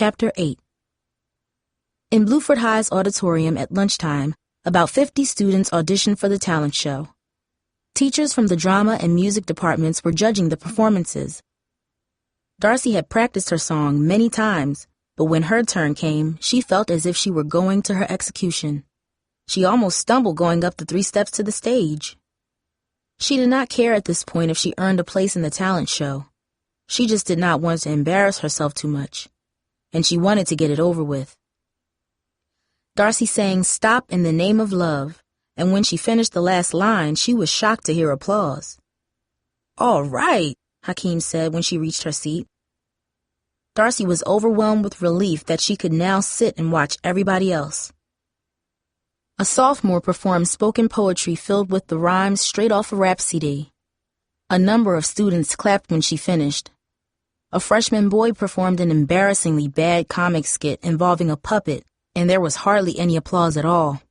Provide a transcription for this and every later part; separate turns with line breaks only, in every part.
Chapter 8. In Bluford High's auditorium at lunchtime, about 50 students auditioned for the talent show. Teachers from the drama and music departments were judging the performances. Darcy had practiced her song many times, but when her turn came, she felt as if she were going to her execution. She almost stumbled going up the 3 steps to the stage. She did not care at this point if she earned a place in the talent show. She just did not want to embarrass herself too much, and she wanted to get it over with. Darcy sang "Stop in the Name of Love," and when she finished the last line, she was shocked to hear applause. "All right," Hakeem said when she reached her seat. Darcy was overwhelmed with relief that she could now sit and watch everybody else. A sophomore performed spoken poetry filled with the rhymes straight off a rap CD. A number of students clapped when she finished. A freshman boy performed an embarrassingly bad comic skit involving a puppet, and there was hardly any applause at all.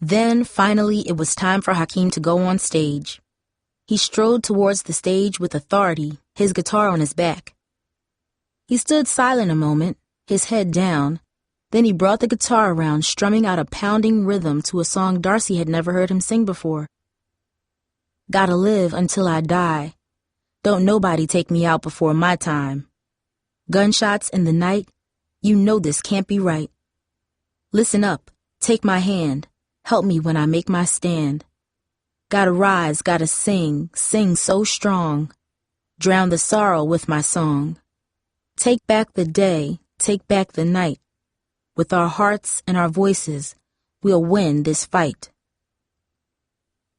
Then, finally, it was time for Hakeem to go on stage. He strode towards the stage with authority, his guitar on his back. He stood silent a moment, his head down. Then he brought the guitar around, strumming out a pounding rhythm to a song Darcy had never heard him sing before. "Gotta live until I die. Don't nobody take me out before my time. Gunshots in the night, you know this can't be right. Listen up, take my hand, help me when I make my stand. Gotta rise, gotta sing, sing so strong. Drown the sorrow with my song. Take back the day, take back the night. With our hearts and our voices, we'll win this fight."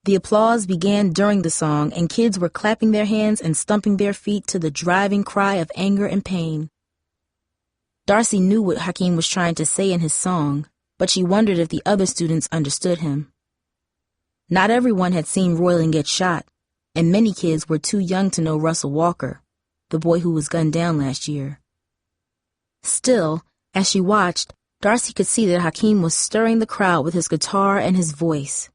The applause began during the song, and kids were clapping their hands and stumping their feet to the driving cry of anger and pain. Darcy knew what Hakeem was trying to say in his song, but she wondered if the other students understood him. Not everyone had seen Royland get shot, and many kids were too young to know Russell Walker, the boy who was gunned down last year. Still, as she watched, Darcy could see that Hakeem was stirring the crowd with his guitar and his voice.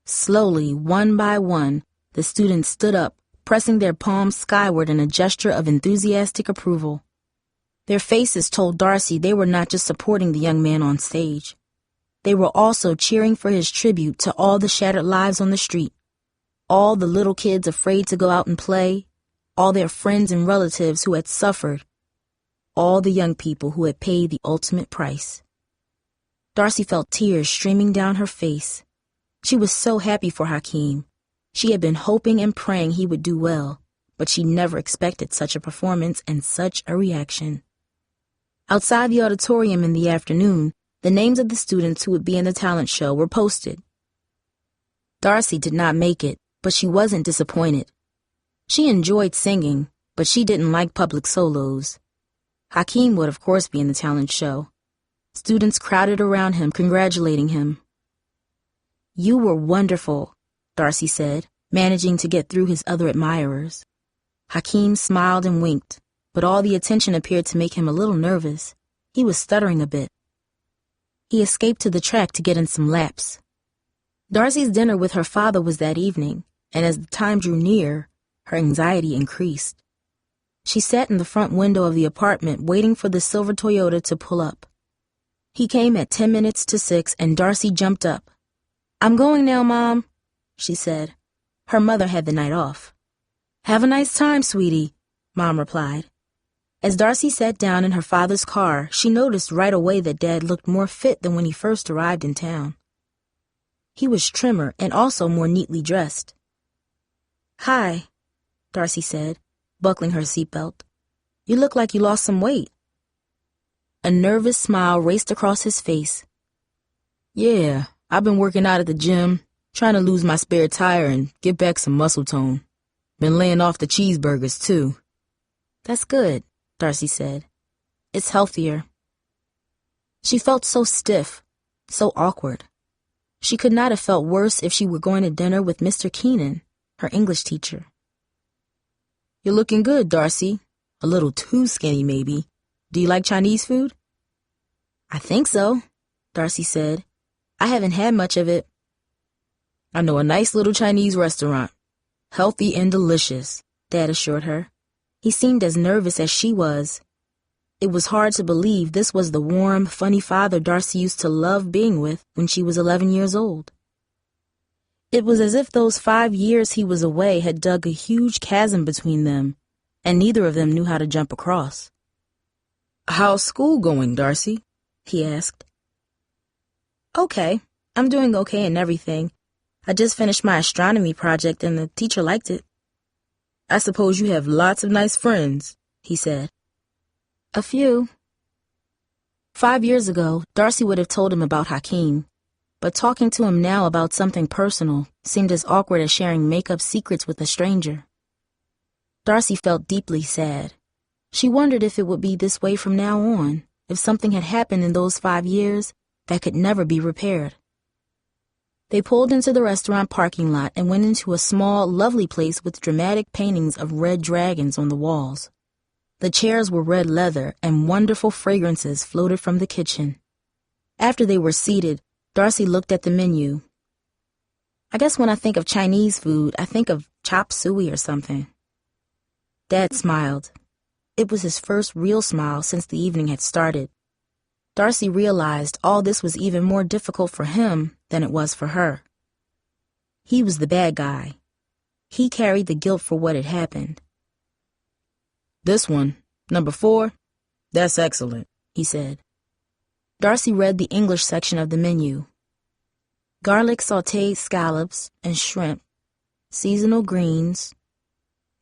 Slowly, one by one, the students stood up, pressing their palms skyward in a gesture of enthusiastic approval. Their faces told Darcy they were not just supporting the young man on stage. They were also cheering for his tribute to all the shattered lives on the street, all the little kids afraid to go out and play, all their friends and relatives who had suffered, all the young people who had paid the ultimate price. Darcy felt tears streaming down her face. She was so happy for Hakeem. She had been hoping and praying he would do well, but she never expected such a performance and such a reaction. Outside the auditorium in the afternoon, the names of the students who would be in the talent show were posted. Darcy did not make it, but she wasn't disappointed. She enjoyed singing, but she didn't like public solos. Hakeem would of course be in the talent show. Students crowded around him, congratulating him. "You were wonderful," Darcy said, managing to get through his other admirers. Hakeem smiled and winked, but all the attention appeared to make him a little nervous. He was stuttering a bit. He escaped to the track to get in some laps. Darcy's dinner with her father was that evening, and as the time drew near, her anxiety increased. She sat in the front window of the apartment waiting for the silver Toyota to pull up. He came at 10 minutes to 6, and Darcy jumped up. "I'm going now, Mom," she said. Her mother had the night off. "Have a nice time, sweetie," Mom replied. As Darcy sat down in her father's car, she noticed right away that Dad looked more fit than when he first arrived in town. He was trimmer and also more neatly dressed. "Hi," Darcy said, buckling her seatbelt. "You look like you lost some weight." A nervous smile raced across his face. "Yeah, I've been working out at the gym, trying to lose my spare tire and get back some muscle tone. Been laying off the cheeseburgers, too." "That's good," Darcy said. "It's healthier." She felt so stiff, so awkward. She could not have felt worse if she were going to dinner with Mr. Keenan, her English teacher. "You're looking good, Darcy. A little too skinny, maybe. Do you like Chinese food?" "I think so," Darcy said. "I haven't had much of it." "I know a nice little Chinese restaurant. Healthy and delicious," Dad assured her. He seemed as nervous as she was. It was hard to believe this was the warm, funny father Darcy used to love being with when she was 11 years old. It was as if those 5 years he was away had dug a huge chasm between them, and neither of them knew how to jump across.
"How's school going, Darcy?"
he asked. "Okay, I'm doing okay and everything. I just finished my astronomy project and the teacher liked it."
"I suppose you have lots of nice friends," he said.
"A few." 5 years ago, Darcy would have told him about Hakeem, but talking to him now about something personal seemed as awkward as sharing make-up secrets with a stranger. Darcy felt deeply sad. She wondered if it would be this way from now on, if something had happened in those 5 years that could never be repaired. They pulled into the restaurant parking lot and went into a small, lovely place with dramatic paintings of red dragons on the walls. The chairs were red leather and wonderful fragrances floated from the kitchen. After they were seated, Darcy looked at the menu. "I guess when I think of Chinese food, I think of chop suey or something." Dad smiled. It was his first real smile since the evening had started. Darcy realized all this was even more difficult for him than it was for her. He was the bad guy. He carried the guilt for what had happened.
"This one, number 4, that's excellent," he said.
Darcy read the English section of the menu. Garlic sautéed scallops and shrimp, seasonal greens,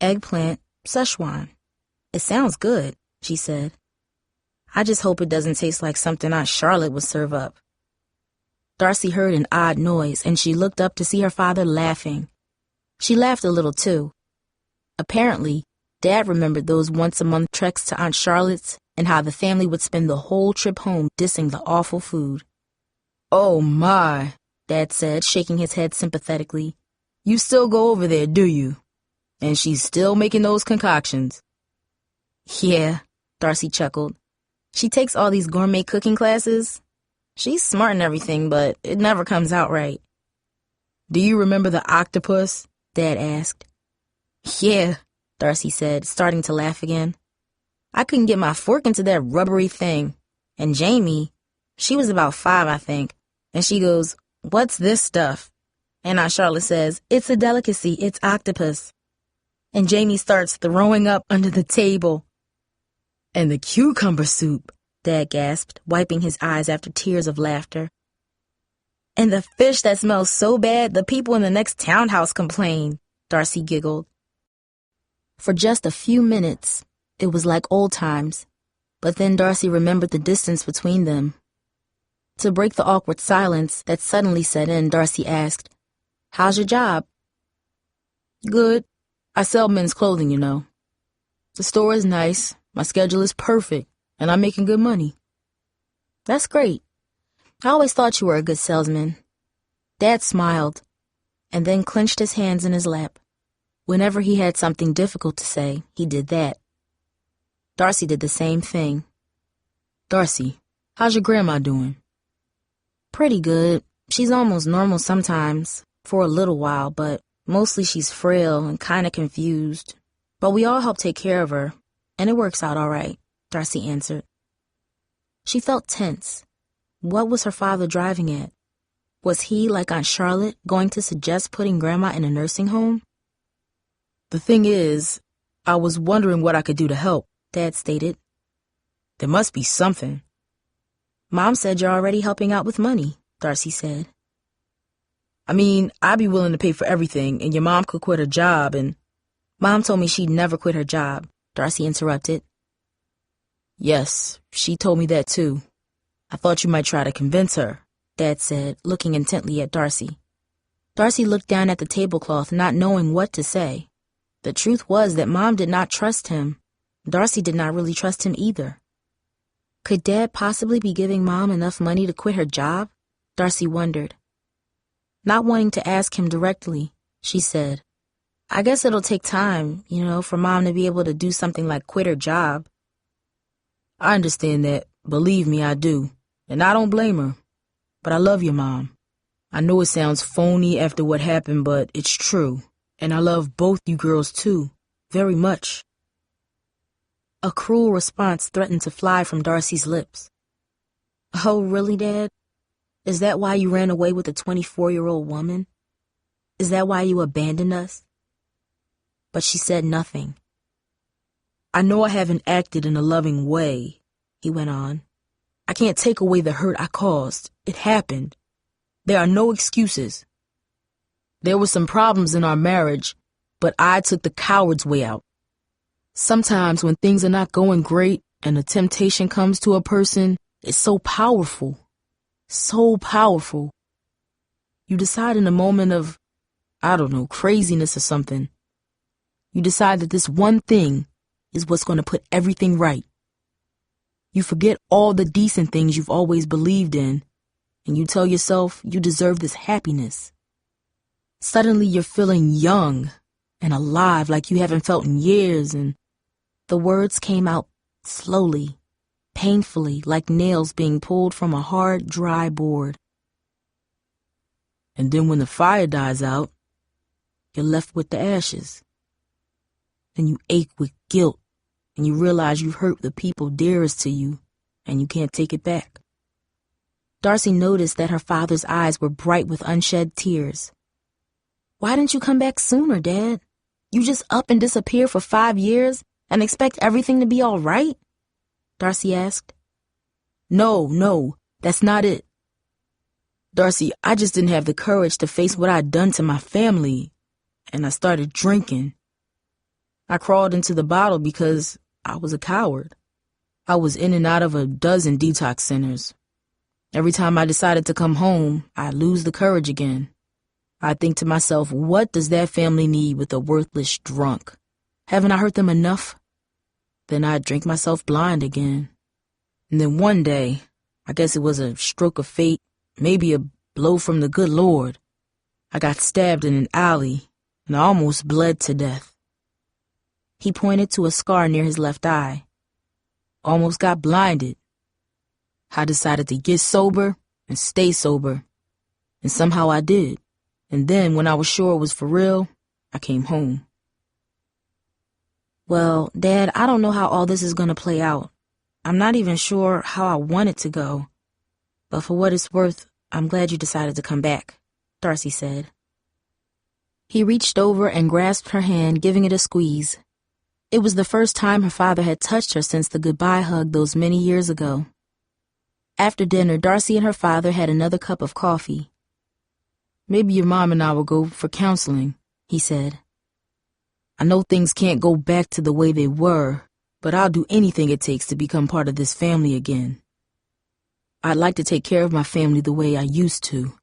eggplant, Szechuan. "It sounds good," she said. "I just hope it doesn't taste like something Aunt Charlotte would serve up." Darcy heard an odd noise, and she looked up to see her father laughing. She laughed a little, too. Apparently, Dad remembered those once-a-month treks to Aunt Charlotte's and how the family would spend the whole trip home dissing the awful food.
"Oh, my,"
Dad said, shaking his head sympathetically.
"You still go over there, do you? And she's still making those concoctions."
"Yeah," Darcy chuckled. "She takes all these gourmet cooking classes. She's smart and everything, but it never comes out right."
"Do you remember the octopus?"
Dad asked. "Yeah," Darcy said, starting to laugh again. "I couldn't get my fork into that rubbery thing. And Jamie, she was about 5, I think, and she goes, 'What's this stuff?' And Aunt Charlotte says, 'It's a delicacy, it's octopus.' And Jamie starts throwing up under the table."
"And the cucumber soup,"
Dad gasped, wiping his eyes after tears of laughter. "And the fish that smells so bad the people in the next townhouse complain," Darcy giggled. For just a few minutes, it was like old times, but then Darcy remembered the distance between them. To break the awkward silence that suddenly set in, Darcy asked, "How's your job?"
"Good. I sell men's clothing, you know. The store is nice, my schedule is perfect, and I'm making good money."
"That's great. I always thought you were a good salesman." Dad smiled, and then clenched his hands in his lap. Whenever he had something difficult to say, he did that. Darcy did the same thing.
"Darcy, how's your grandma doing?"
"Pretty good. She's almost normal sometimes, for a little while, but mostly she's frail and kind of confused. But we all help take care of her, and it works out all right," Darcy answered. She felt tense. What was her father driving at? Was he, like Aunt Charlotte, going to suggest putting Grandma in a nursing home?
"The thing is, I was wondering what I could do to help,"
Dad stated.
"There must be something."
"Mom said you're already helping out with money," Darcy said.
"I mean, I'd be willing to pay for everything, and your mom could quit her job and—"
"Mom told me she'd never quit her job," Darcy interrupted.
"Yes, she told me that too. I thought you might try to convince her," Dad said, looking intently at Darcy.
Darcy looked down at the tablecloth, not knowing what to say. The truth was that Mom did not trust him. Darcy did not really trust him either. Could Dad possibly be giving Mom enough money to quit her job? Darcy wondered. Not wanting to ask him directly, she said, "I guess it'll take time, for Mom to be able to do something like quit her job."
"I understand that. Believe me, I do. And I don't blame her. But I love your mom. I know it sounds phony after what happened, but it's true. And I love both you girls, too. Very much."
A cruel response threatened to fly from Darcy's lips. "Oh, really, Dad? Is that why you ran away with a 24-year-old woman? Is that why you abandoned us?" But she said nothing.
"I know I haven't acted in a loving way," he went on. "I can't take away the hurt I caused. It happened. There are no excuses. There were some problems in our marriage, but I took the coward's way out. Sometimes when things are not going great and a temptation comes to a person, it's so powerful. So powerful. You decide in a moment of, I don't know, craziness or something. You decide that this one thing is what's going to put everything right. You forget all the decent things you've always believed in, and you tell yourself you deserve this happiness. Suddenly you're feeling young and alive like you haven't felt in years, and
the words came out slowly, painfully, like nails being pulled from a hard, dry board.
And then when the fire dies out, you're left with the ashes. Then you ache with guilt, and you realize you've hurt the people dearest to you, and you can't take it back.
Darcy noticed that her father's eyes were bright with unshed tears. "Why didn't you come back sooner, Dad? You just up and disappear for 5 years and expect everything to be all right?" Darcy asked.
No, that's not it. Darcy, I just didn't have the courage to face what I'd done to my family, and I started drinking. I crawled into the bottle because I was a coward. I was in and out of a dozen detox centers. Every time I decided to come home, I'd lose the courage again. I'd think to myself, what does that family need with a worthless drunk? Haven't I hurt them enough? Then I'd drink myself blind again. And then one day, I guess it was a stroke of fate, maybe a blow from the good Lord, I got stabbed in an alley, and I almost bled to death.
He pointed to a scar near his left eye.
Almost got blinded. I decided to get sober and stay sober, and somehow I did. And then, when I was sure it was for real, I came home.
"Well, Dad, I don't know how all this is going to play out. I'm not even sure how I want it to go. But for what it's worth, I'm glad you decided to come back," Darcy said. He reached over and grasped her hand, giving it a squeeze. It was the first time her father had touched her since the goodbye hug those many years ago. After dinner, Darcy and her father had another cup of coffee.
"Maybe your mom and I will go for counseling," he said. "I know things can't go back to the way they were, but I'll do anything it takes to become part of this family again. I'd like to take care of my family the way I used to.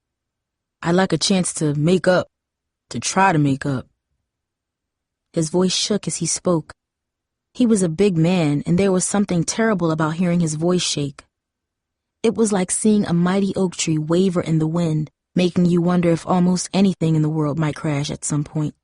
I'd like a chance to make up, to try to make up."
His voice shook as he spoke. He was a big man, and there was something terrible about hearing his voice shake. It was like seeing a mighty oak tree waver in the wind, making you wonder if almost anything in the world might crash at some point.